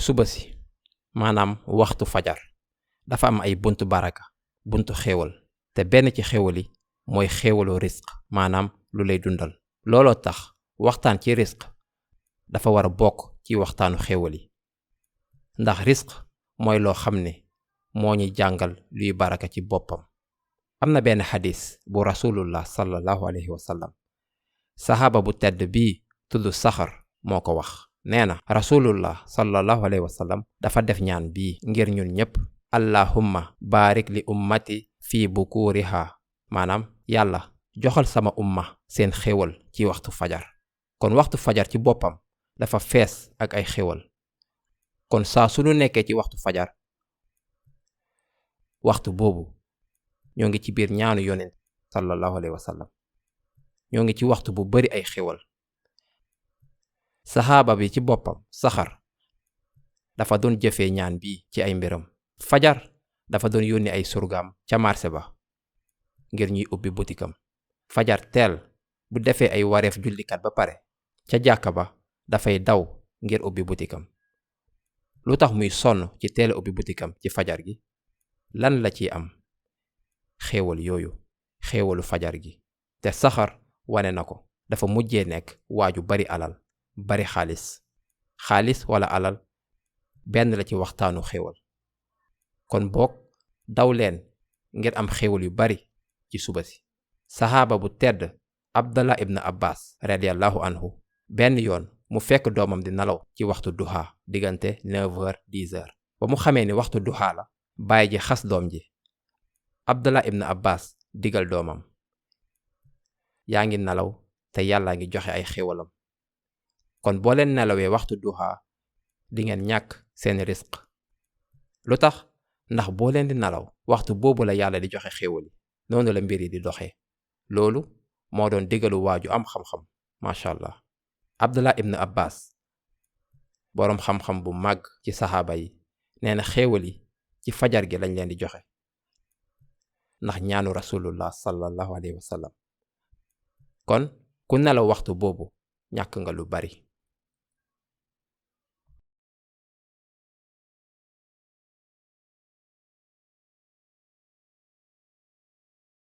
suba si maanaam waxtu fajar dafa am ay buntu baraka buntu xéewal te benn ci xéewal yi mooy xéewalu risq maanaam lu lay dundal. looloo tax waxtaan ci risq dafa war a bokk ci waxtaanu xéewal yi ndax risq mooy loo xam ne moo ñuy jàngal luy baraka ci boppam. am na benn xadis bu rasulullah sallallahu alayhi wa sallam saxaaba bu tedd bii tudd saxar moo ko wax. nee na rasulullah sallallahu alayhi wa sallam dafa def ñaan bii ngir ñun ñépp. allahumma baarik li ummati fii bukuriha maanaam yàlla joxal sama umma seen xéewal ci waxtu fajar. kon waxtu fajar ci boppam dafa fees ak ay xéewal. kon saa su nu nekkee ci waxtu fajar waxtu boobu ñoo ngi ci biir ñaanu yonent sallallahu alayhi wa sallam ñoo ngi ci waxtu bu bari ay xéewal. saxaaba bi ci boppam saxar dafa doon jëfee ñaan bi ci ay mbiram. fajar dafa doon yónni ay surgaam ca marché ba ngir ñuy ubbi butikam. fajar teel bu defee ay wareef jullikat ba pare ca jàkka ba dafay daw ngir ubbi butikam. lu tax muy sonn ci teel a ubbi butikam ci fajar gi? lan la ciy am? xéewal yooyu xéewalu fajar gi. te saxar wane na ko. dafa mujjee nekk waaju bari alal bari xaalis wala alal benn la ci waxtaanu xéewal. kon boog daw leen ngir am xéewal yu bari ci suba si. saxaaba bu tedd abdallah ibn abbas radiyallahu anhu benn yoon mu fekk doomam di nelaw ci waxtu duha diggante 9h 10h. ba mu xamee ni waxtu duha la baay ji xas doom ji. abdallah ibn abbas digal doomam yaa ngi nelaw te yàlla ngi joxe ay xéewalam. kon boo leen nelawee waxtu duha di ngeen ñàkk seen risq. lu tax? ndax boo leen di nelaw waxtu boobu la yàlla di joxe xéewal yi. noonu la mbir yi di doxee. loolu moo doon digalu waaju am xam-xam macha allah. abdullah ibn abbas boroom xam-xam bu màgg ci saxaaba yi nee na xéewal yi ci fajar gi lañ leen di joxe ndax ñaanu rasulullah sallallahu alayhi wa sallam. kon ku nelaw waxtu boobu ñàkk nga lu bari.